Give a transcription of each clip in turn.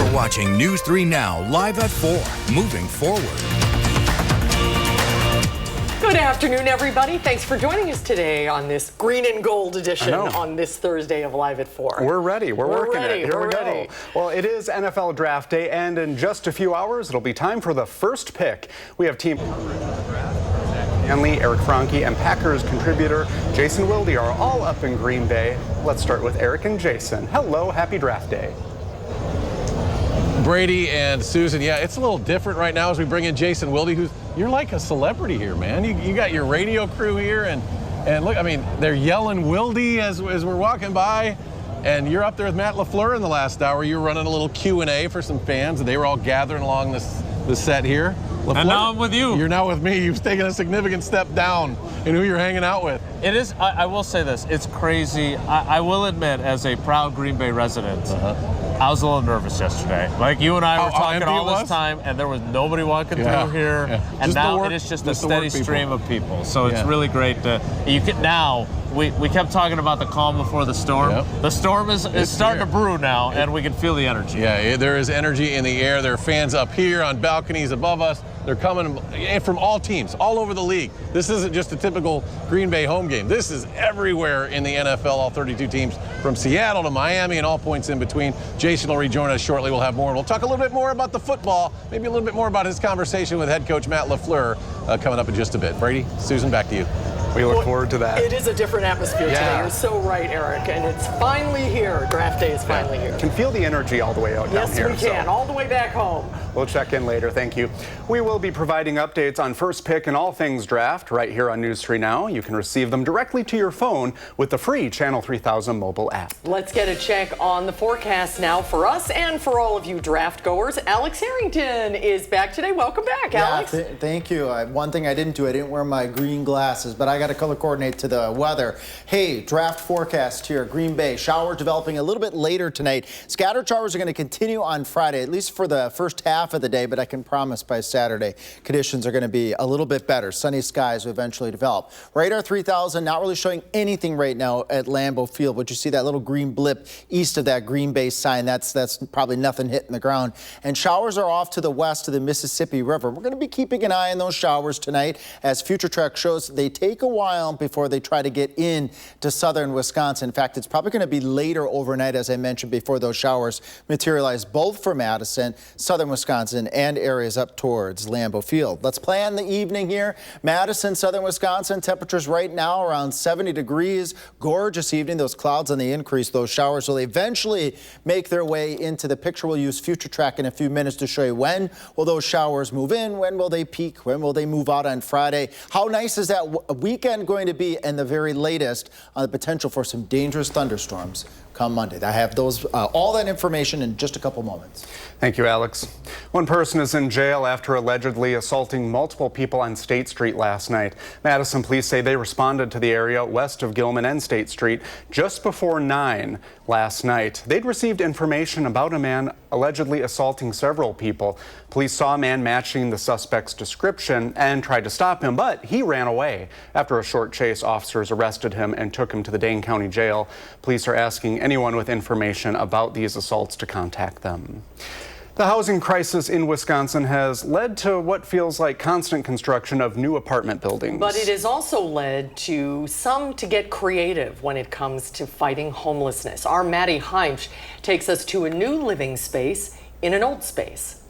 You're watching News 3 Now, live at 4, moving forward. Good afternoon, everybody. Thanks for joining us today on this green and gold edition on this Thursday of Live at 4. We're ready. We're working ready. it. Here We're we ready. go. Well, it is NFL Draft Day, and in just a few hours, it'll be time for the first pick. We have team Hanley, Eric Franke, and Packers contributor Jason Wilde are all up in Green Bay. Let's start with Eric and Jason. Hello, happy draft day. Brady and Susan, yeah, it's a little different right now as we bring in Jason Wilde, you're like a celebrity here, man. You got your radio crew here, and look, I mean, they're yelling Wilde as we're walking by, and you're up there with Matt LaFleur in the last hour. You're running a little Q&A for some fans, and they were all gathering along the set here. LaFleur, and now I'm with you. You're now with me. You've taken a significant step down in who you're hanging out with. It is, I will say this, it's crazy. I will admit, as a proud Green Bay resident, I was a little nervous yesterday. Like you and I were talking all this time, and there was nobody walking through here, and now it is just a steady stream of people. So it's really great to, we kept talking about the calm before the storm. The storm is starting to brew now, and we can feel the energy. Yeah, there is energy in the air. There are fans up here on balconies above us. They're coming from all teams, all over the league. This isn't just a typical Green Bay home game. This is everywhere in the NFL, all 32 teams, from Seattle to Miami and all points in between. Jason will rejoin us shortly. We'll have more, and we'll talk a little bit more about the football, maybe a little bit more about his conversation with head coach Matt LaFleur coming up in just a bit. Brady, Susan, back to you. We look forward to that. It is a different atmosphere today. You're so right, Eric. And it's finally here. Draft day is finally here. Can feel the energy all the way out down here. Yes, we can. All the way back home. We'll check in later. Thank you. We will be providing updates on first pick and all things draft right here on News 3 Now. You can receive them directly to your phone with the free Channel 3000 mobile app. Let's get a check on the forecast now for us and for all of you draft goers. Alex Harrington is back today. Welcome back, Alex. Thank you. One thing I didn't wear my green glasses, but I got to color coordinate to the weather. Hey, draft forecast here. Green Bay, showers developing a little bit later tonight. Scattered showers are going to continue on Friday, at least for the first half of the day, but I can promise by Saturday, conditions are going to be a little bit better. Sunny skies will eventually develop. Radar 3000 not really showing anything right now at Lambeau Field, but you see that little green blip east of that Green Bay sign. That's probably nothing hitting the ground. And showers are off to the west of the Mississippi River. We're going to be keeping an eye on those showers tonight. As Future Track shows, they take a while before they try to get in to southern Wisconsin. In fact, it's probably going to be later overnight, as I mentioned before, those showers materialize both for Madison, southern Wisconsin, and areas up towards Lambeau Field. Let's plan the evening here. Madison, southern Wisconsin, temperatures right now around 70 degrees. Gorgeous evening. Those clouds on the increase, those showers will eventually make their way into the picture. We'll use Future Track in a few minutes to show you when will those showers move in, when will they peak, when will they move out on Friday. How nice is that weekend going to be, and the very latest on the potential for some dangerous thunderstorms come Monday. I have those all that information in just a couple moments. Thank you, Alex. One person is in jail after allegedly assaulting multiple people on State Street last night. Madison police say they responded to the area west of Gilman and State Street just before 9 last night. They'd received information about a man allegedly assaulting several people. Police saw a man matching the suspect's description and tried to stop him, but he ran away. After a short chase, officers arrested him and took him to the Dane County Jail. Police are asking anyone with information about these assaults to contact them. The housing crisis in Wisconsin has led to what feels like constant construction of new apartment buildings. But it has also led to some to get creative when it comes to fighting homelessness. Our Maddie Heimsch takes us to a new living space in an old space.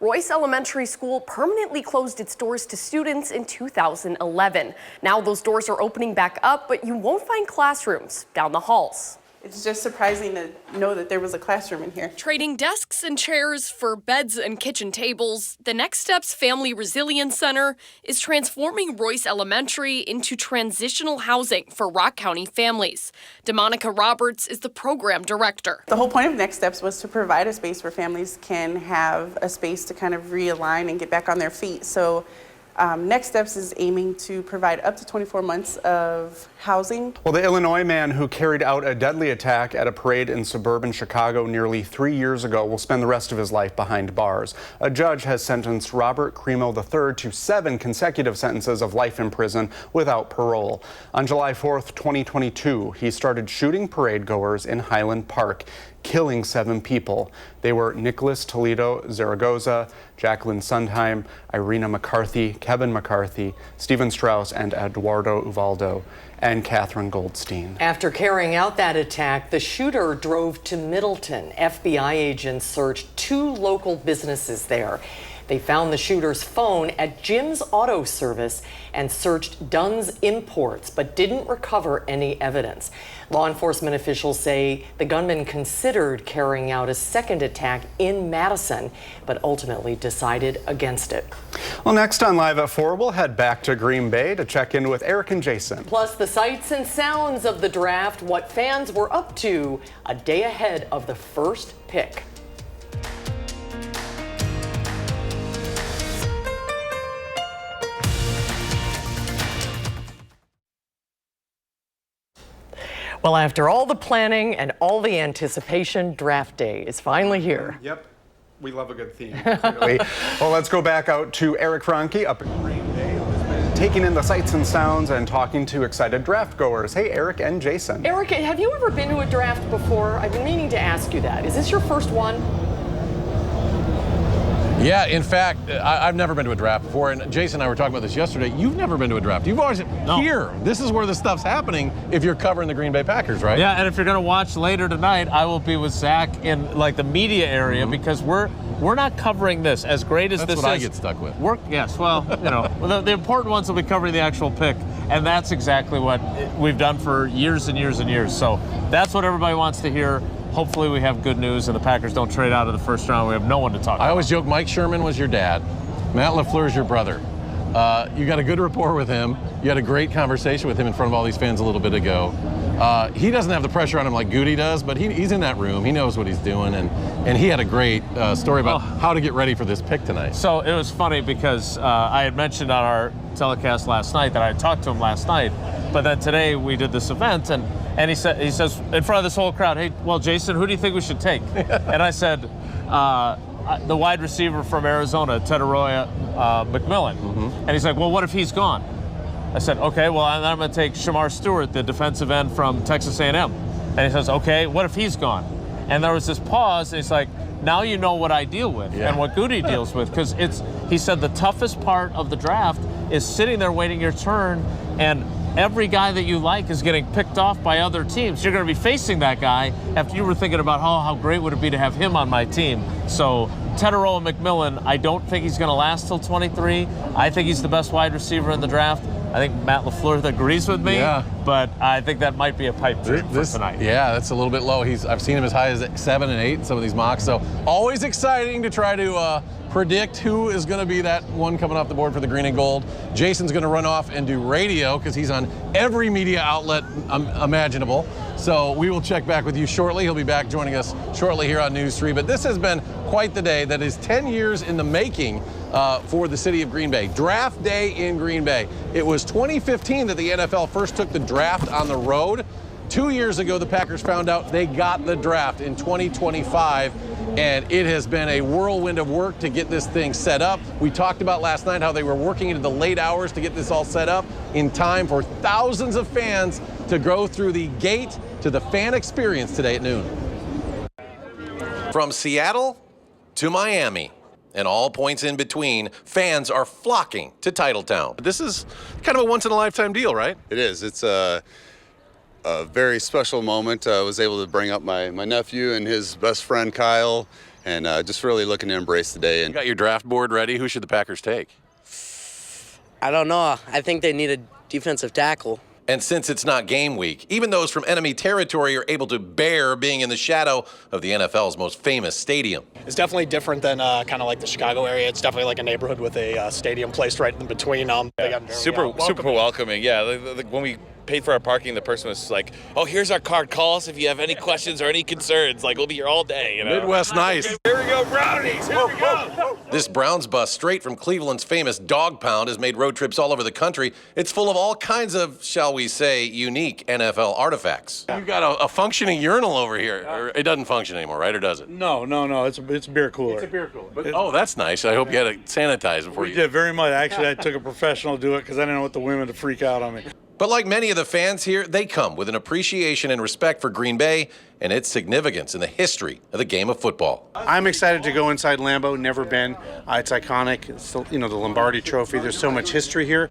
Royce Elementary School permanently closed its doors to students in 2011. Now those doors are opening back up, but you won't find classrooms down the halls. It's just surprising to know that there was a classroom in here. Trading desks and chairs for beds and kitchen tables, the Next Steps Family Resilience Center is transforming Royce Elementary into transitional housing for Rock County families. DeMonica Roberts is the program director. The whole point of Next Steps was to provide a space where families can have a space to kind of realign and get back on their feet. So Next Steps is aiming to provide up to 24 months of housing. Well, the Illinois man who carried out a deadly attack at a parade in suburban Chicago nearly 3 years ago will spend the rest of his life behind bars. A judge has sentenced Robert Cremo III to 7 consecutive sentences of life in prison without parole. On July 4th, 2022, he started shooting parade goers in Highland Park. killing 7 people. They were Nicholas Toledo Zaragoza, Jacqueline Sundheim, Irina McCarthy, Kevin McCarthy, Stephen Strauss, and Eduardo Uvaldo, and Catherine Goldstein. After carrying out that attack, the shooter drove to Middleton. FBI agents searched 2 local businesses there. They found the shooter's phone at Jim's Auto Service and searched Dunn's Imports, but didn't recover any evidence. Law enforcement officials say the gunman considered carrying out a second attack in Madison, but ultimately decided against it. Well, next on Live at 4, we'll head back to Green Bay to check in with Eric and Jason. Plus the sights and sounds of the draft, what fans were up to a day ahead of the first pick. Well, after all the planning and all the anticipation, draft day is finally here. Yep, we love a good theme. Really. Well, let's go back out to Eric Franke up in Green Bay, taking in the sights and sounds and talking to excited draft goers. Hey, Eric and Jason. Eric, have you ever been to a draft before? I've been meaning to ask you that. Is this your first one? Yeah, in fact, I've never been to a draft before, and Jason and I were talking about this yesterday. You've never been to a draft. You've always here. This is where the stuff's happening if you're covering the Green Bay Packers, right? Yeah, and if you're going to watch later tonight, I will be with Zach in like the media area because we're not covering this as great as that's this is. That's what I get stuck with. Yes, well, you know, the important ones will be covering the actual pick, and that's exactly what we've done for years and years and years. So that's what everybody wants to hear. Hopefully we have good news and the Packers don't trade out of the first round. We have no one to talk about. I always joke Mike Sherman was your dad. Matt LaFleur is your brother. You got a good rapport with him. You had a great conversation with him in front of all these fans a little bit ago. He doesn't have the pressure on him like Goody does, but he's in that room. He knows what he's doing, and he had a great story about how to get ready for this pick tonight. So it was funny because I had mentioned on our telecast last night that I had talked to him last night, but then today we did this event, and he says in front of this whole crowd, "Hey, well, Jason, who do you think we should take?" And I said, the wide receiver from Arizona, Teteroya McMillan. And he's like, "Well, what if he's gone?" I said, "Okay, well, then I'm going to take Shamar Stewart, the defensive end from Texas A&M." And he says, "Okay, what if he's gone?" And there was this pause, and he's like, "Now you know what I deal with and what Goody deals with." Because he said the toughest part of the draft is sitting there waiting your turn, and every guy that you like is getting picked off by other teams. You're going to be facing that guy after you were thinking about, how great would it be to have him on my team. So Teteroya McMillan, I don't think he's going to last till 23. I think he's the best wide receiver in the draft. I think Matt LaFleur agrees with me, but I think that might be a pipe dream for tonight. Yeah, that's a little bit low. I've seen him as high as 7 and 8 in some of these mocks. So always exciting to try to predict who is going to be that one coming off the board for the green and gold. Jason's going to run off and do radio because he's on every media outlet imaginable. So we will check back with you shortly. He'll be back joining us shortly here on News 3. But this has been quite the day that is 10 years in the making for the city of Green Bay. Draft day in Green Bay. It was 2015 that the NFL first took the draft on the road. 2 years ago, the Packers found out they got the draft in 2025, and it has been a whirlwind of work to get this thing set up. We talked about last night how they were working into the late hours to get this all set up in time for thousands of fans to go through the gate to the fan experience today at noon. From Seattle to Miami and all points in between, fans are flocking to Titletown. This is kind of a once-in-a-lifetime deal, right? It is. It's a very special moment. I was able to bring up my nephew and his best friend, Kyle, and just really looking to embrace the day. And you got your draft board ready. Who should the Packers take? I don't know. I think they need a defensive tackle. And since it's not game week, even those from enemy territory are able to bear being in the shadow of the NFL's most famous stadium. It's definitely different than kind of like the Chicago area. It's definitely like a neighborhood with a stadium placed right in between. Super welcoming. Yeah, when we paid for our parking, the person was like, "Oh, here's our card. Call us if you have any questions or any concerns. Like, we'll be here all day." You know? Midwest nice. Here we go, Brownies. Here we go. This Browns bus straight from Cleveland's famous Dog Pound has made road trips all over the country. It's full of all kinds of, shall we say, unique NFL artifacts. You got a functioning urinal over here. Or it doesn't function anymore, right? Or does it? No. It's a beer cooler. It's a beer cooler. Oh, that's nice. I hope you had it sanitized before you. We did very much. Actually, I took a professional to do it because I didn't want the women to freak out on me. But like many of the fans here, they come with an appreciation and respect for Green Bay and its significance in the history of the game of football. I'm excited to go inside Lambeau. Never been. It's iconic. It's the Lombardi Trophy. There's so much history here.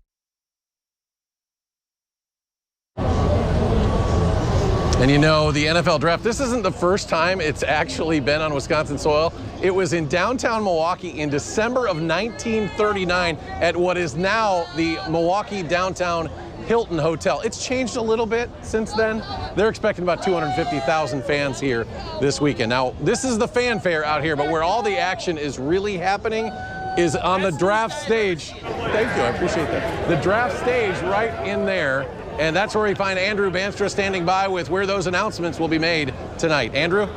And the NFL draft, this isn't the first time it's actually been on Wisconsin soil. It was in downtown Milwaukee in December of 1939 at what is now the Milwaukee Downtown Hilton Hotel. It's changed a little bit since then. They're expecting about 250,000 fans here this weekend. Now, this is the fanfare out here, but where all the action is really happening is on the draft stage. Thank you, I appreciate that. The draft stage right in there. And that's where we find Andrew Banstra standing by with where those announcements will be made tonight. Andrew?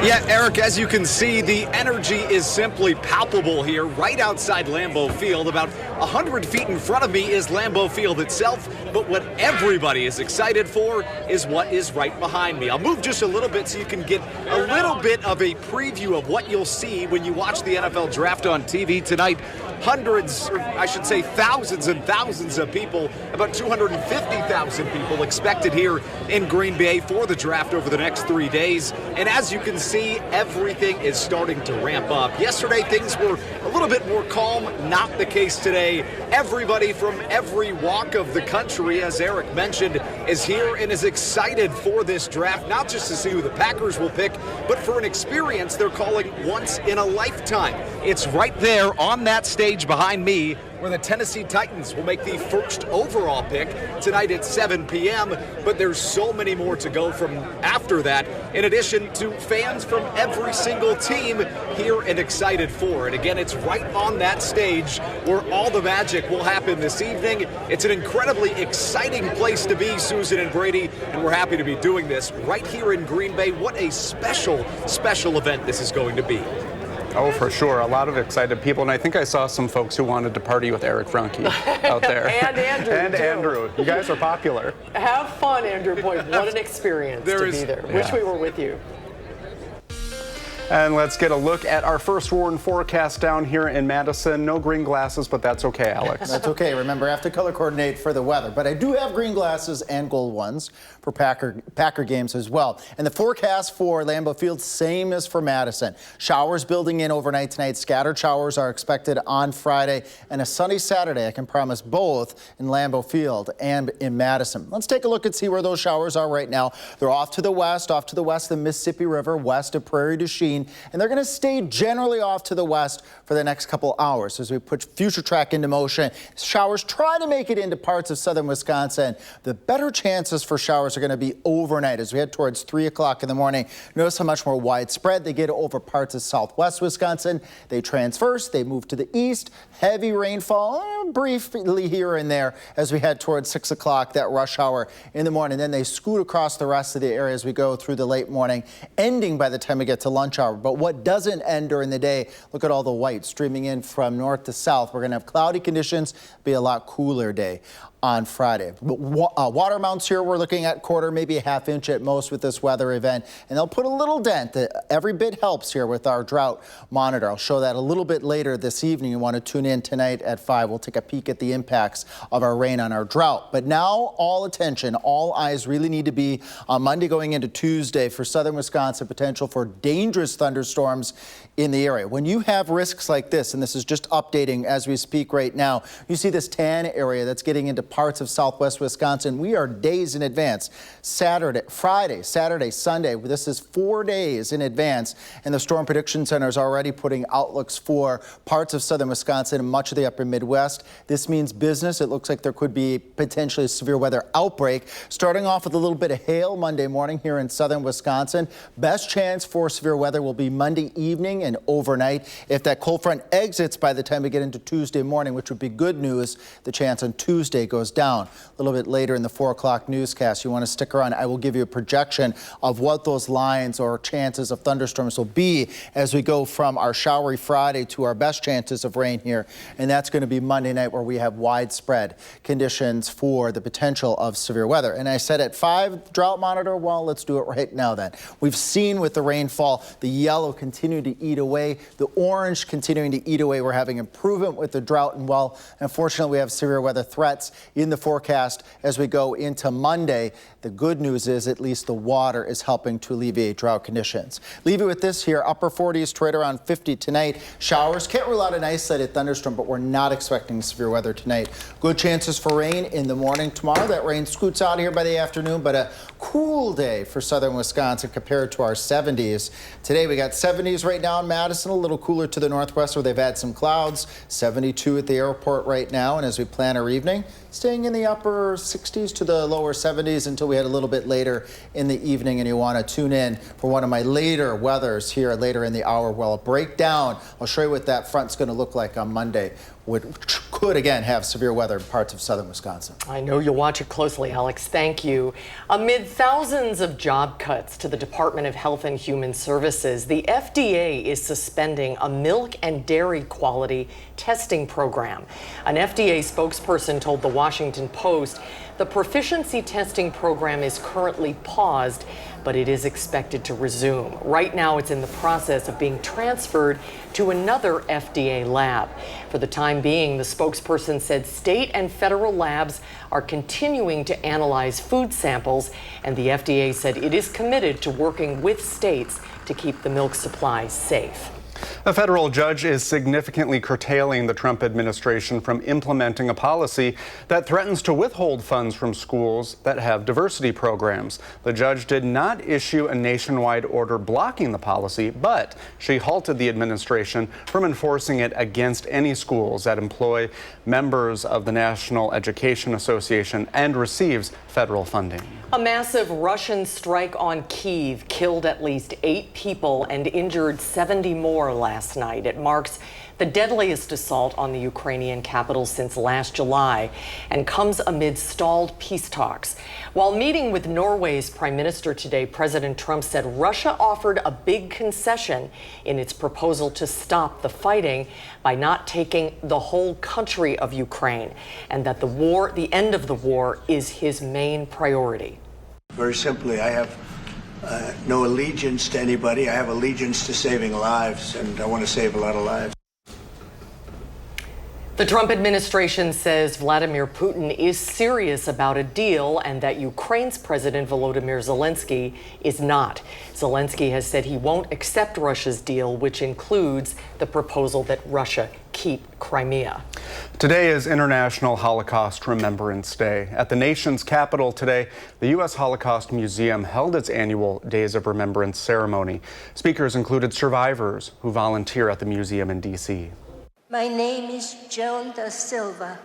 Yeah, Eric, as you can see, the energy is simply palpable here right outside Lambeau Field. About 100 feet in front of me is Lambeau Field itself, but what everybody is excited for is what is right behind me. I'll move just a little bit so you can get a little bit of a preview of what you'll see when you watch the NFL Draft on TV tonight. Hundreds, or I should say thousands and thousands of people, about 250,000 people expected here in Green Bay for the draft over the next 3 days. And as you can see, everything is starting to ramp up. Yesterday, things were a little bit more calm. Not the case today. Everybody from every walk of the country, as Eric mentioned, is here and is excited for this draft, not just to see who the Packers will pick, but for an experience they're calling once in a lifetime. It's right there on that stage behind me where the Tennessee Titans will make the first overall pick tonight at 7 p.m. But there's so many more to go from after that, in addition to fans from every single team here and excited for it. Again, it's right on that stage where all the magic will happen this evening. It's an incredibly exciting place to be, Susan and Brady, and we're happy to be doing this right here in Green Bay. What a special, special event this is going to be. Oh, for sure. A lot of excited people. And I think I saw some folks who wanted to party with Eric Franke out there. And Andrew. And too. Andrew. You guys are popular. Have fun, Andrew. Boy, what an experience to be there. Yeah. Wish we were with you. And let's get a look at our first warn forecast down here in Madison. No green glasses, but that's okay, Alex. That's okay. Remember, I have to color coordinate for the weather. But I do have green glasses and gold ones for Packer games as well. And the forecast for Lambeau Field, same as for Madison. Showers building in overnight tonight. Scattered showers are expected on Friday. And a sunny Saturday, I can promise, both in Lambeau Field and in Madison. Let's take a look and see where those showers are right now. They're off to the west of the Mississippi River, west of Prairie du Chien. And they're going to stay generally off to the west for the next couple hours as we put future track into motion. Showers try to make it into parts of southern Wisconsin. The better chances for showers are going to be overnight as we head towards 3 o'clock in the morning. Notice how much more widespread they get over parts of southwest Wisconsin. They transverse, they move to the east. Heavy rainfall briefly here and there as we head towards 6 o'clock, that rush hour in the morning. Then they scoot across the rest of the area as we go through the late morning, ending by the time we get to lunch hour. But what doesn't end during the day, look at all the white streaming in from north to south. We're going to have cloudy conditions, be a lot cooler day on Friday. But water mounts here, we're looking at quarter, maybe a half inch at most with this weather event. And they'll put a little dent. Every bit helps here with our drought monitor. I'll show that a little bit later this evening. You want to tune in tonight at 5. We'll take a peek at the impacts of our rain on our drought. But now all attention, all eyes really need to be on Monday going into Tuesday for southern Wisconsin, potential for dangerous thunderstorms in the area. When you have risks like this, and this is just updating as we speak right now, you see this tan area that's getting into parts of southwest Wisconsin. We are days in advance. Friday, Saturday, Sunday. This is 4 days in advance. And the Storm Prediction Center is already putting outlooks for parts of southern Wisconsin and much of the upper Midwest. This means business. It looks like there could be potentially a severe weather outbreak. Starting off with a little bit of hail Monday morning here in southern Wisconsin. Best chance for severe weather will be Monday evening and overnight. If that cold front exits by the time we get into Tuesday morning, which would be good news, the chance on Tuesday goes down. A little bit later in the 4 o'clock newscast, you want to stick around. I will give you a projection of what those lines or chances of thunderstorms will be as we go from our showery Friday to our best chances of rain here. And that's going to be Monday night, where we have widespread conditions for the potential of severe weather. And I said at 5 drought monitor, well, let's do it right now then. We've seen with the rainfall, the The yellow continuing to eat away. The orange continuing to eat away. We're having improvement with the drought. And while unfortunately we have severe weather threats in the forecast as we go into Monday, the good news is at least the water is helping to alleviate drought conditions. Leave you with this here. Upper 40s to right around 50 tonight. Showers. Can't rule out an isolated thunderstorm, but we're not expecting severe weather tonight. Good chances for rain in the morning tomorrow. That rain scoots out here by the afternoon, but a cool day for southern Wisconsin compared to our 70s. Today we got 70s right now in Madison, a little cooler to the northwest where they've had some clouds. 72 at the airport right now, and as we plan our evening, staying in the upper 60s to the lower 70s until we head a little bit later in the evening. And you want to tune in for one of my later weathers here later in the hour. Well, I'll break down. I'll show you what that front's going to look like on Monday, which could again have severe weather in parts of southern Wisconsin. I know you'll watch it closely, Alex. Thank you. Amid thousands of job cuts to the Department of Health and Human Services, the FDA is suspending a milk and dairy quality testing program. An FDA spokesperson told the Washington Post the proficiency testing program is currently paused, but it is expected to resume. Right now, it's in the process of being transferred to another FDA lab. For the time being, the spokesperson said state and federal labs are continuing to analyze food samples, and the FDA said it is committed to working with states to keep the milk supply safe. A federal judge is significantly curtailing the Trump administration from implementing a policy that threatens to withhold funds from schools that have diversity programs. The judge did not issue a nationwide order blocking the policy, but she halted the administration from enforcing it against any schools that employ members of the National Education Association and receives federal funding. A massive Russian strike on Kyiv killed at least 8 people and injured 70 more last night. It marks the deadliest assault on the Ukrainian capital since last July and comes amid stalled peace talks. While meeting with Norway's Prime Minister today, President Trump said Russia offered a big concession in its proposal to stop the fighting by not taking the whole country of Ukraine, and that the end of the war is his main priority. Very simply, I have no allegiance to anybody. I have allegiance to saving lives, and I want to save a lot of lives. The Trump administration says Vladimir Putin is serious about a deal and that Ukraine's President Volodymyr Zelensky is not. Zelensky has said he won't accept Russia's deal, which includes the proposal that Russia keep Crimea. Today is International Holocaust Remembrance Day. At the nation's capital today, the U.S. Holocaust Museum held its annual Days of Remembrance ceremony. Speakers included survivors who volunteer at the museum in D.C. My name is Joan da Silva.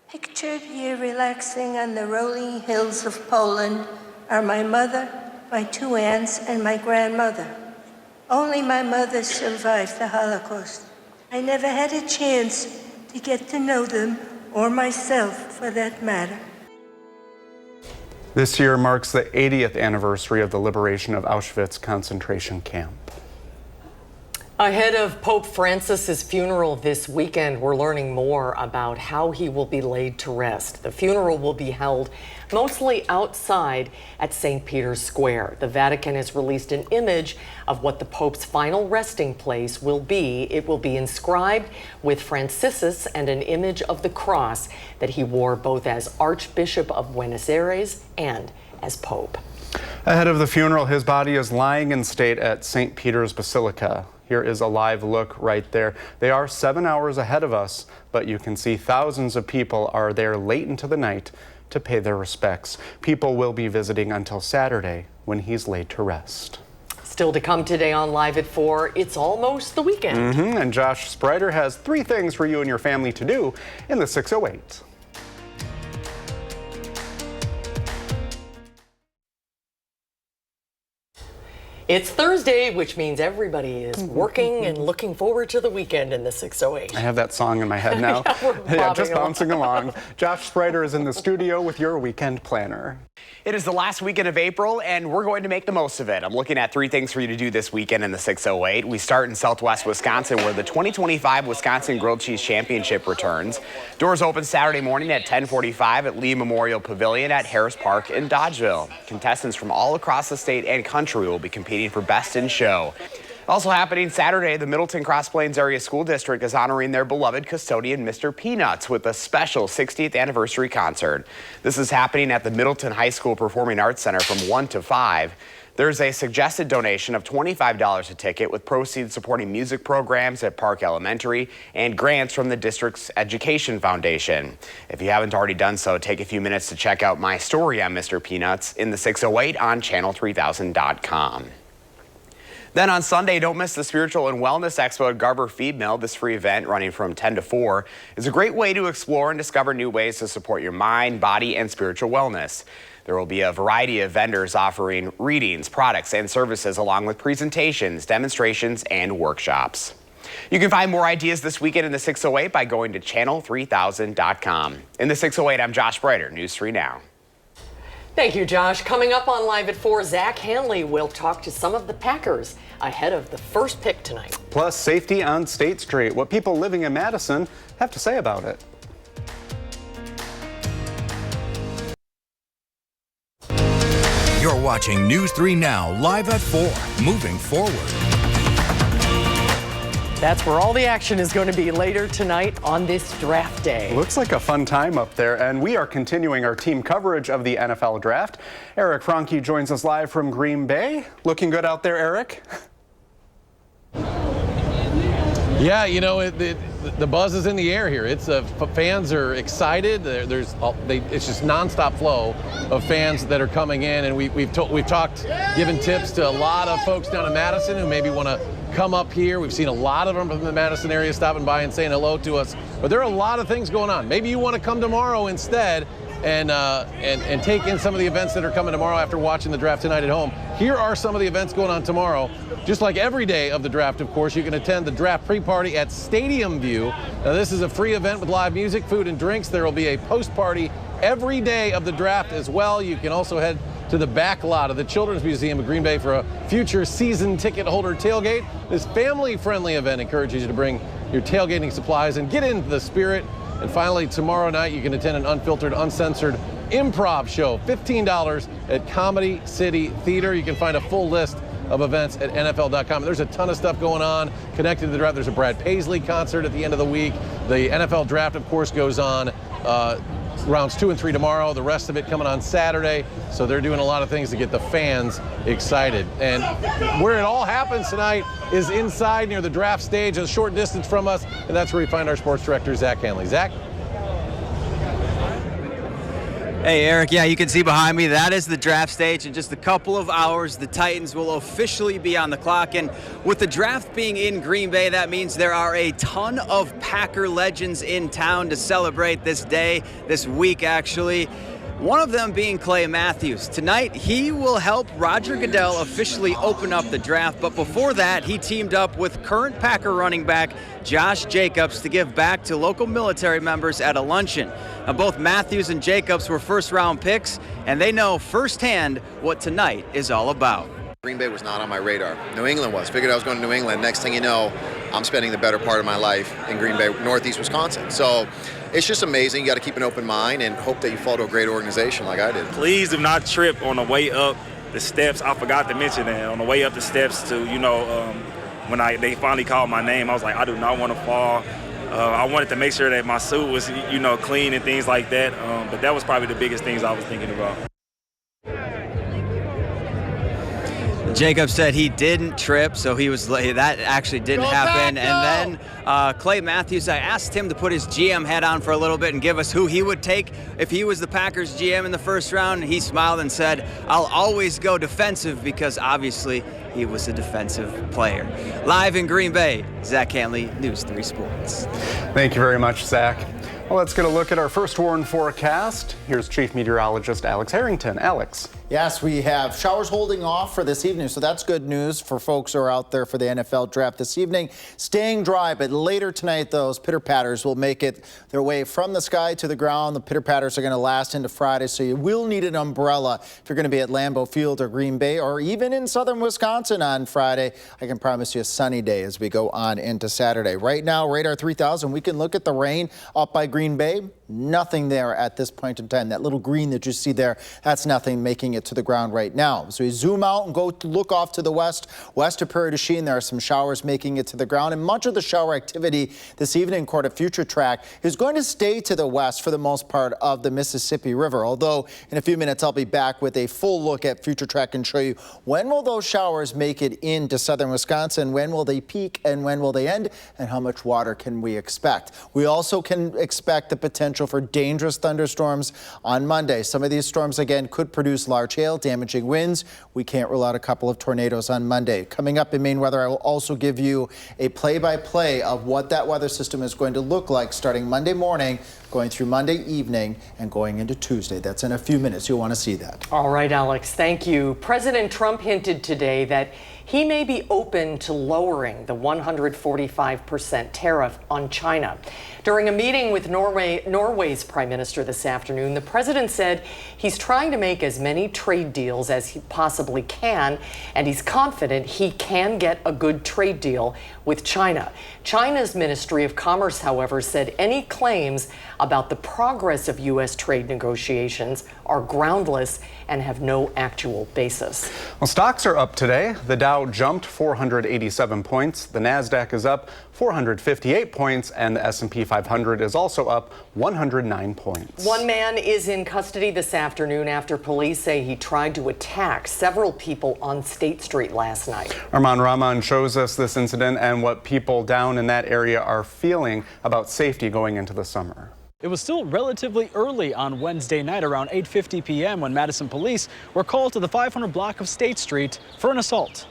Pictured here relaxing on the rolling hills of Poland are my mother, my 2 aunts, and my grandmother. Only my mother survived the Holocaust. I never had a chance to get to know them, or myself for that matter. This year marks the 80th anniversary of the liberation of Auschwitz concentration camp. Ahead of Pope Francis's funeral this weekend, we're learning more about how he will be laid to rest. The funeral will be held mostly outside at St. Peter's Square. The Vatican has released an image of what the Pope's final resting place will be. It will be inscribed with Franciscus and an image of the cross that he wore both as Archbishop of Buenos Aires and as Pope. Ahead of the funeral, his body is lying in state at St. Peter's Basilica. Here is a live look right there. They are 7 hours ahead of us, but you can see thousands of people are there late into the night to pay their respects. People will be visiting until Saturday when he's laid to rest. Still to come today on Live at 4, it's almost the weekend. And Josh Sprider has 3 things for you and your family to do in the 608. It's Thursday, which means everybody is working and looking forward to the weekend in the 608. I have that song in my head now. Just bouncing along. Josh Sprider is in the studio with your weekend planner. It is the last weekend of April, and we're going to make the most of it. I'm looking at 3 things for you to do this weekend in the 608. We start in Southwest Wisconsin, where the 2025 Wisconsin Grilled Cheese Championship returns. Doors open Saturday morning at 10:45 at Lee Memorial Pavilion at Harris Park in Dodgeville. Contestants from all across the state and country will be competing for Best in Show. Also happening Saturday, the Middleton Cross Plains Area School District is honoring their beloved custodian, Mr. Peanuts, with a special 60th anniversary concert. This is happening at the Middleton High School Performing Arts Center from 1 to 5. There's a suggested donation of $25 a ticket, with proceeds supporting music programs at Park Elementary and grants from the district's Education Foundation. If you haven't already done so, take a few minutes to check out my story on Mr. Peanuts in the 608 on channel3000.com. Then on Sunday, don't miss the Spiritual and Wellness Expo at Garber Feed Mill. This free event, running from 10 to 4, is a great way to explore and discover new ways to support your mind, body, and spiritual wellness. There will be a variety of vendors offering readings, products, and services, along with presentations, demonstrations, and workshops. You can find more ideas this weekend in the 608 by going to channel3000.com. In the 608, I'm Josh Breiter, News 3 Now. Thank you, Josh. Coming up on Live at 4, Zach Hanley will talk to some of the Packers ahead of the first pick tonight. Plus, safety on State Street, what people living in Madison have to say about it. You're watching News 3 Now, live at 4, moving forward. That's where all the action is going to be later tonight on this draft day. Looks like a fun time up there, and we are continuing our team coverage of the NFL draft. Eric Franke joins us live from Green Bay. Looking good out there, Eric? Yeah, you know, the buzz is in the air here. It's fans are excited. It's just nonstop flow of fans that are coming in, and we've talked, given tips to a lot of folks down in Madison who maybe want to come up here. We've seen a lot of them from the Madison area stopping by and saying hello to us. But there are a lot of things going on. Maybe you want to come tomorrow instead and take in some of the events that are coming tomorrow after watching the draft tonight at home. Here are some of the events going on tomorrow. Just like every day of the draft, of course, you can attend the draft pre-party at Stadium View. Now, this is a free event with live music, food, and drinks. There will be a post-party every day of the draft as well. You can also head to the back lot of the Children's Museum of Green Bay for a future season ticket holder tailgate. This family-friendly event encourages you to bring your tailgating supplies and get into the spirit. And finally, tomorrow night, you can attend an unfiltered, uncensored improv show, $15 at Comedy City Theater. You can find a full list of events at NFL.com. There's a ton of stuff going on connected to the draft. There's a Brad Paisley concert at the end of the week. The NFL draft, of course, goes on rounds 2 and 3 tomorrow, the rest of it coming on Saturday. So they're doing a lot of things to get the fans excited. And where it all happens tonight is inside near the draft stage, a short distance from us, and that's where we find our sports director, Zach Hanley. Zach? Hey, Eric, yeah, you can see behind me, that is the draft stage. In just a couple of hours, the Titans will officially be on the clock. And with the draft being in Green Bay, that means there are a ton of Packer legends in town to celebrate this day, this week, actually. One of them being Clay Matthews. Tonight, he will help Roger Goodell officially open up the draft. But before that, he teamed up with current Packer running back Josh Jacobs to give back to local military members at a luncheon. Now, both Matthews and Jacobs were first-round picks, and they know firsthand what tonight is all about. Green Bay was not on my radar. New England was. Figured I was going to New England. Next thing you know, I'm spending the better part of my life in Green Bay, Northeast Wisconsin. So it's just amazing. You got to keep an open mind and hope that you fall to a great organization like I did. Please do not trip on the way up the steps. I forgot to mention that. On the way up the steps to, when they finally called my name, I was like, I do not want to fall. I wanted to make sure that my suit was, clean and things like that. But that was probably the biggest things I was thinking about. Jacob said he didn't trip, so he was that actually didn't happen. And then Clay Matthews, I asked him to put his GM hat on for a little bit and give us who he would take if he was the Packers GM in the first round. He smiled and said, I'll always go defensive, because obviously he was a defensive player. Live in Green Bay, Zach Hanley, News 3 Sports. Thank you very much, Zach. Well, let's get a look at our first warn forecast. Here's Chief Meteorologist Alex Harrington. Alex. Yes, we have showers holding off for this evening, so that's good news for folks who are out there for the NFL draft this evening. Staying dry, but later tonight, those pitter-patters will make it their way from the sky to the ground. The pitter-patters are going to last into Friday, so you will need an umbrella if you're going to be at Lambeau Field or Green Bay or even in southern Wisconsin on Friday. I can promise you a sunny day as we go on into Saturday. Right now, Radar 3000, we can look at the rain up by Green Bay. Nothing there at this point in time. That little green that you see there, that's nothing making it to the ground right now. So we zoom out and go to look off to the west of Prairie du Chien. There are some showers making it to the ground, and much of the shower activity this evening, according to Future Track, is going to stay to the west for the most part of the Mississippi River. Although in a few minutes I'll be back with a full look at Future Track and show you when will those showers make it into southern Wisconsin, when will they peak, and when will they end, and how much water can we expect. We also can expect the potential for dangerous thunderstorms on Monday. Some of these storms, again, could produce large hail, damaging winds. We can't rule out a couple of tornadoes on Monday. Coming up in Maine Weather, I will also give you a play-by-play of what that weather system is going to look like starting Monday morning, going through Monday evening, and going into Tuesday. That's in a few minutes. You'll want to see that. All right, Alex, thank you. President Trump hinted today that he may be open to lowering the 145% tariff on China. During a meeting with Norway's Prime Minister this afternoon, the president said he's trying to make as many trade deals as he possibly can, and he's confident he can get a good trade deal with China. China's Ministry of Commerce, however, said any claims about the progress of U.S. trade negotiations are groundless and have no actual basis. Well, stocks are up today. The Dow jumped 487 points. The Nasdaq is up 458 points, and the S&P 500 is also up 109 points. One man is in custody this afternoon after police say he tried to attack several people on State Street last night. Arman Rahman shows us this incident and what people down in that area are feeling about safety going into the summer. It was still relatively early on Wednesday night around 8:50 p.m. when Madison police were called to the 500 block of State Street for an assault.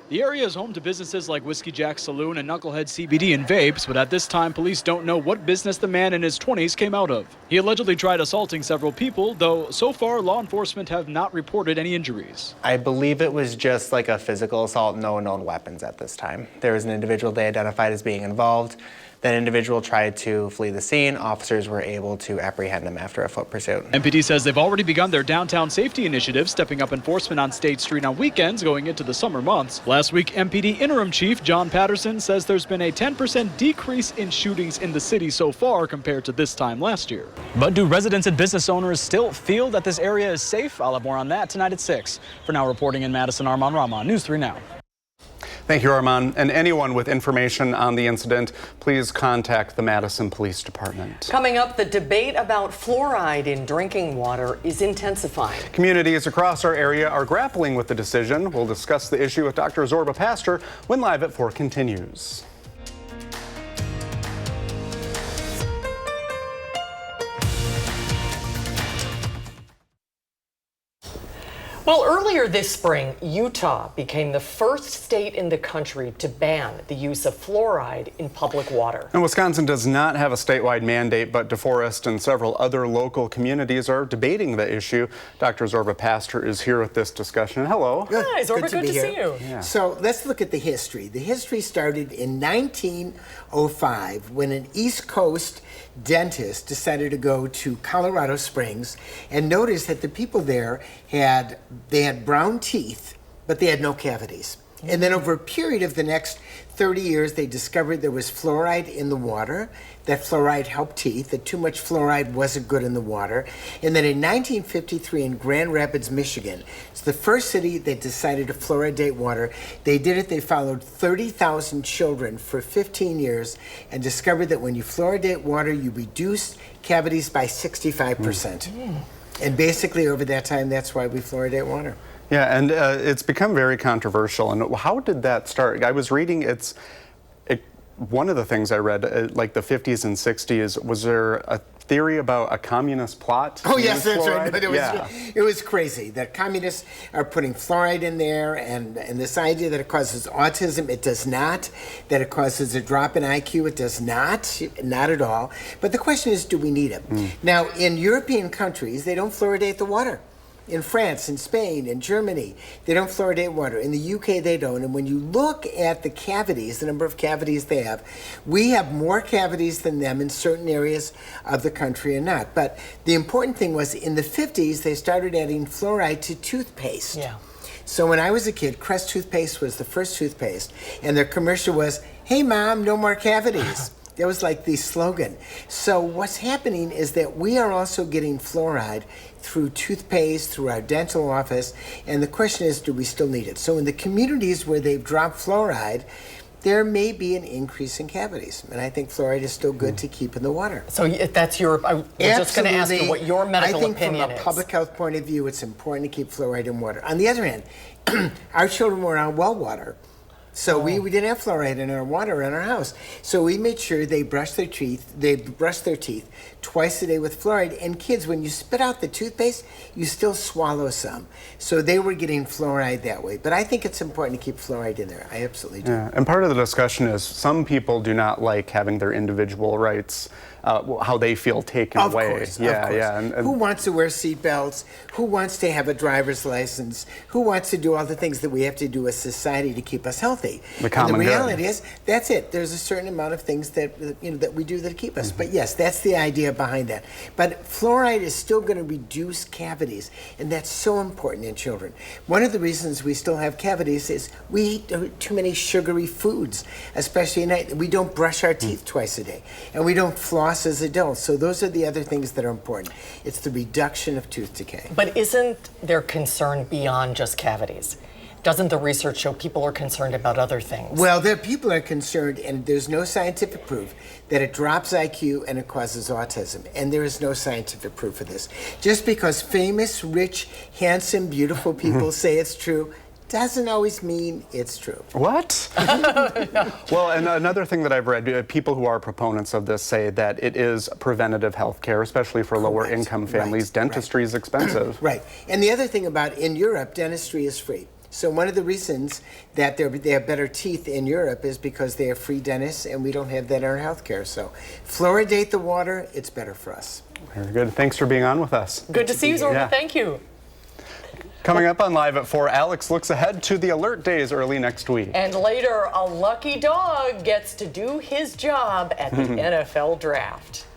The area is home to businesses like Whiskey Jack Saloon and Knucklehead CBD and Vapes, but at this time police don't know what business the man in his 20s came out of. He allegedly tried assaulting several people, though so far law enforcement have not reported any injuries. I believe it was just like a physical assault, no known weapons at this time. There was an individual they identified as being involved. That individual tried to flee the scene. Officers were able to apprehend him after a foot pursuit. MPD says they've already begun their downtown safety initiative, stepping up enforcement on State Street on weekends going into the summer months. Last week, MPD Interim Chief John Patterson says there's been a 10% decrease in shootings in the city so far compared to this time last year. But do residents and business owners still feel that this area is safe? I'll have more on that tonight at 6. For now, reporting in Madison, Arman Rahman, News 3 Now. Thank you, Arman. And anyone with information on the incident, please contact the Madison Police Department. Coming up, the debate about fluoride in drinking water is intensifying. Communities across our area are grappling with the decision. We'll discuss the issue with Dr. Zorba Pastor when Live at 4 continues. Well, earlier this spring, Utah became the first state in the country to ban the use of fluoride in public water. And Wisconsin does not have a statewide mandate, but DeForest and several other local communities are debating the issue. Dr. Zorba Pastor is here with this discussion. Hello. Good. Hi, Zorba, good to see you. Yeah. So let's look at the history. The history started in 1905 when an East Coast dentist decided to go to Colorado Springs and noticed that the people there had brown teeth, but they had no cavities. And then over a period of the next 30 years, they discovered there was fluoride in the water, that fluoride helped teeth, that too much fluoride wasn't good in the water. And then in 1953 in Grand Rapids, Michigan, it's the first city that decided to fluoridate water. They did it, they followed 30,000 children for 15 years and discovered that when you fluoridate water, you reduce cavities by 65%. And basically over that time, that's why we fluoridate water. Yeah, and it's become very controversial. And how did that start? I was reading one of the things I read, like the 50s and 60s, was there a theory about a communist plot? Oh, yes, that's right. But it was crazy that communists are putting fluoride in there, and this idea that it causes autism, it does not. That it causes a drop in IQ, it does not. Not at all. But the question is, do we need it? Now, in European countries, they don't fluoridate the water. In France, in Spain, in Germany, they don't fluoridate water. In the UK, they don't. And when you look at the cavities, the number of cavities they have, we have more cavities than them in certain areas of the country and not. But the important thing was in the 50s, they started adding fluoride to toothpaste. Yeah. So when I was a kid, Crest toothpaste was the first toothpaste. And their commercial was, "Hey, Mom, no more cavities." That was like the slogan. So what's happening is that we are also getting fluoride through toothpaste, through our dental office, and the question is, do we still need it? So in the communities where they've dropped fluoride, there may be an increase in cavities, and I think fluoride is still good to keep in the water. So that's your, I was just going to ask you what your medical opinion is. I think from a public health point of view, it's important to keep fluoride in water. On the other hand, our children were on well water, so we didn't have fluoride in our water in our house. So we made sure they brushed their teeth twice a day with fluoride. And kids, when you spit out the toothpaste, you still swallow some. So they were getting fluoride that way. But I think it's important to keep fluoride in there. I absolutely do. Yeah. And part of the discussion is some people do not like having their individual rights, how they feel taken away. Of course. And who wants to wear seatbelts? Who wants to have a driver's license? Who wants to do all the things that we have to do as society to keep us healthy? The common good. And the reality is, that's it. There's a certain amount of things that that we do that keep us. But yes, that's the idea behind that. But fluoride is still going to reduce cavities, and that's so important in children. One of the reasons we still have cavities is we eat too many sugary foods, especially at night. We don't brush our teeth twice a day, and we don't floss as adults. So those are the other things that are important. It's the reduction of tooth decay. But isn't there concern beyond just cavities? Doesn't the research show people are concerned about other things? Well, people are concerned, and there's no scientific proof that it drops IQ and it causes autism. And there is no scientific proof of this. Just because famous, rich, handsome, beautiful people say it's true doesn't always mean it's true. What? Well, and another thing that I've read, people who are proponents of this say that it is preventative health care, especially for lower income families. Dentistry is expensive. Right. And the other thing about in Europe, dentistry is free. So one of the reasons that they have better teeth in Europe is because they have free dentists, and we don't have that in our healthcare. So fluoridate the water, it's better for us. Very good. Thanks for being on with us. Good to see you, Zorba. Thank you. Coming up on Live at 4, Alex looks ahead to the alert days early next week. And later, a lucky dog gets to do his job at the NFL draft.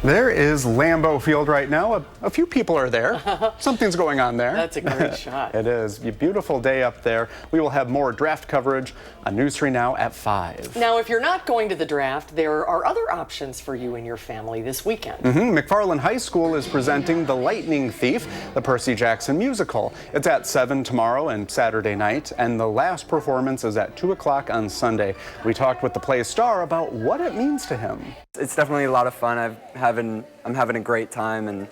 There is Lambeau Field right now. A few people are there. Something's going on there. That's a great shot. It is. A beautiful day up there. We will have more draft coverage on News 3 Now at 5. Now, if you're not going to the draft, there are other options for you and your family this weekend. McFarland High School is presenting The Lightning Thief, the Percy Jackson musical. It's at 7 tomorrow and Saturday night, and the last performance is at 2 o'clock on Sunday. We talked with the play's star about what it means to him. It's definitely a lot of fun. I'm having a great time, and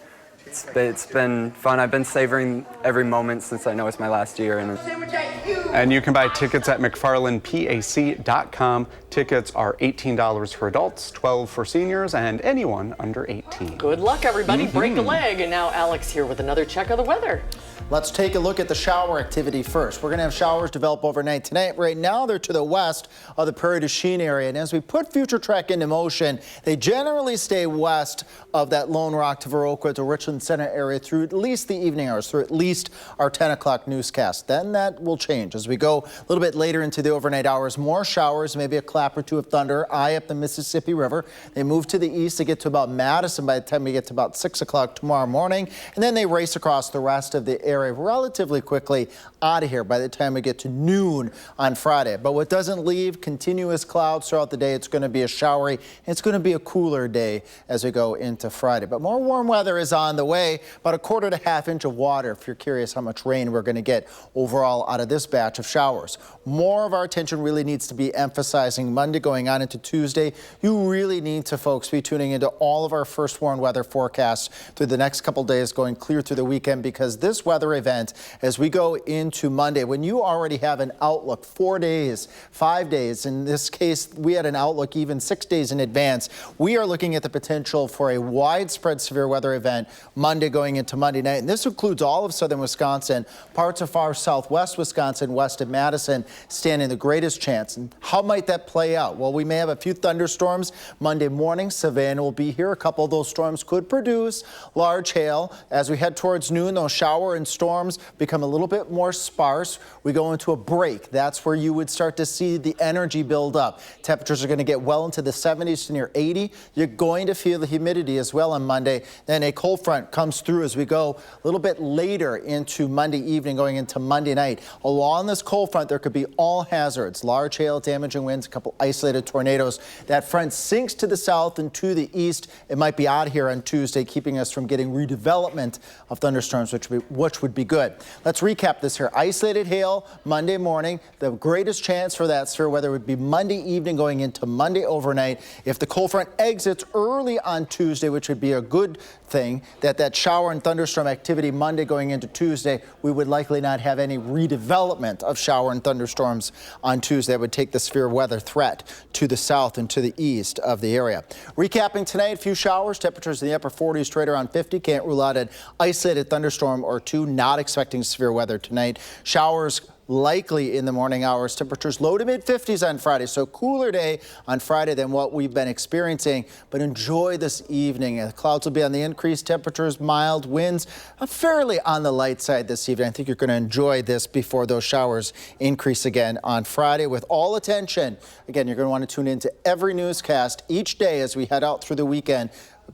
it's been fun. I've been savoring every moment since I know it's my last year. And you can buy tickets at McFarlandPAC.com. Tickets are $18 for adults, $12 for seniors, and anyone under 18. Good luck, everybody. Break a leg. And now Alex here with another check of the weather. Let's take a look at the shower activity first. We're going to have showers develop overnight tonight. Right now, they're to the west of the Prairie du Chien area. And as we put Future Track into motion, they generally stay west of that Lone Rock to Viroqua to Richland Center area through at least the evening hours, through at least our 10 o'clock newscast. Then that will change as we go a little bit later into the overnight hours. More showers, maybe a clap or two of thunder, eye up the Mississippi River. They move to the east to get to about Madison by the time we get to about 6 o'clock tomorrow morning. And then they race across the rest of the area relatively quickly out of here by the time we get to noon on Friday. But what doesn't leave, continuous clouds throughout the day. It's going to be a showery. It's going to be a cooler day as we go into Friday. But more warm weather is on the way. About a quarter to half inch of water, if you're curious how much rain we're going to get overall out of this batch of showers. More of our attention really needs to be emphasizing Monday going on into Tuesday. You really need to, folks, be tuning into all of our first warn weather forecasts through the next couple days going clear through the weekend, because this weather event as we go into Monday, when you already have an outlook 4 days, 5 days, in this case, we had an outlook even 6 days in advance. We are looking at the potential for a widespread severe weather event Monday going into Monday night. And this includes all of southern Wisconsin, parts of far southwest Wisconsin, west of Madison, standing the greatest chance. And how might that play out? Well, we may have a few thunderstorms Monday morning. Savannah will be here. A couple of those storms could produce large hail. As we head towards noon, those shower and storms become a little bit more sparse. We go into a break. That's where you would start to see the energy build up. Temperatures are going to get well into the 70s to near 80. You're going to feel the humidity as well on Monday. Then a cold front comes through as we go a little bit later into Monday evening, going into Monday night. Along this cold front, there could be all hazards, large hail, damaging winds, a couple isolated tornadoes. That front sinks to the south and to the east. It might be out here on Tuesday, keeping us from getting redevelopment of thunderstorms, which would be good. Let's recap this here. Isolated hail Monday morning. The greatest chance for that severe weather would be Monday evening going into Monday overnight. If the cold front exits early on Tuesday, which would be a good thing, that shower and thunderstorm activity Monday going into Tuesday, we would likely not have any redevelopment of shower and thunderstorms on Tuesday. That would take the severe weather threat to the south and to the east of the area. Recapping tonight, a few showers, temperatures in the upper 40s to right around 50. Can't rule out an isolated thunderstorm or two. Not expecting severe weather tonight. Showers likely in the morning hours. Temperatures low to mid 50s on Friday. So cooler day on Friday than what we've been experiencing. But enjoy this evening. The clouds will be on the increase. Temperatures mild. Winds fairly on the light side this evening. I think you're going to enjoy this before those showers increase again on Friday. With all attention, again, you're going to want to tune into every newscast each day as we head out through the weekend,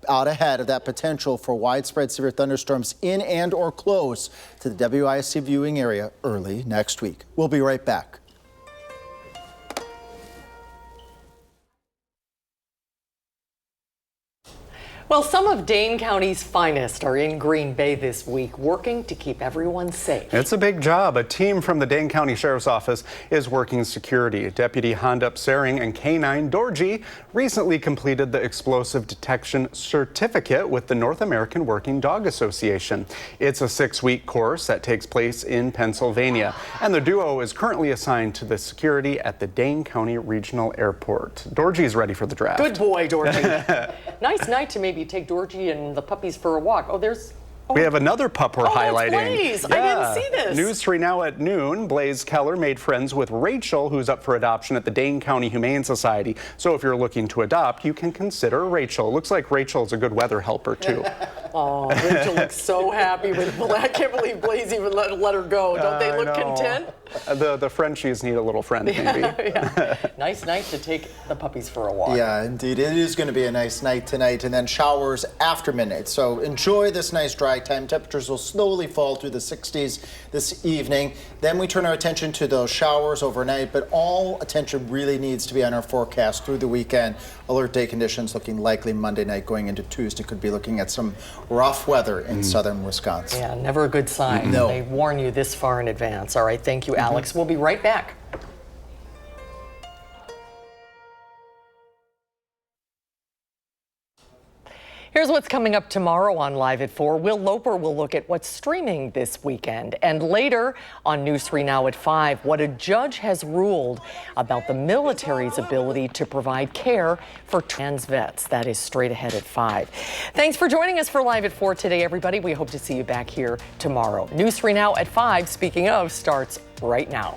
out ahead of that potential for widespread severe thunderstorms in and or close to the WISC viewing area early next week. We'll be right back. Well, some of Dane County's finest are in Green Bay this week, working to keep everyone safe. It's a big job. A team from the Dane County Sheriff's Office is working security. Deputy Hondup Sering and K9 Dorji recently completed the explosive detection certificate with the North American Working Dog Association. It's a 6-week course that takes place in Pennsylvania, and the duo is currently assigned to the security at the Dane County Regional Airport. Dorji's ready for the draft. Good boy, Dorji. Nice night to maybe take Dorji and the puppies for a walk. We have another pup we're highlighting. Blaze. Yeah. I didn't see this. News 3 Now at noon. Blaze Keller made friends with Rachel, who's up for adoption at the Dane County Humane Society. So if you're looking to adopt, you can consider Rachel. Looks like Rachel's a good weather helper, too. Oh, Rachel looks so happy with Blaze. I can't believe Blaze even let her go. Don't they look content? The Frenchies need a little friend, maybe. Yeah. Nice night to take the puppies for a walk. Yeah, indeed. It is going to be a nice night tonight, and then showers after midnight. So enjoy this nice dry time. Temperatures will slowly fall through the 60s this evening. Then we turn our attention to those showers overnight, but all attention really needs to be on our forecast through the weekend. Alert day conditions looking likely Monday night going into Tuesday. Could be looking at some rough weather in southern Wisconsin. Yeah, never a good sign. No. They warn you this far in advance. All right, thank you, Alex. We'll be right back. Here's what's coming up tomorrow on Live at 4. Will Loper will look at what's streaming this weekend. And later on News 3 Now at 5, what a judge has ruled about the military's ability to provide care for trans vets. That is straight ahead at 5. Thanks for joining us for Live at 4 today, everybody. We hope to see you back here tomorrow. News 3 Now at 5, speaking of, starts right now.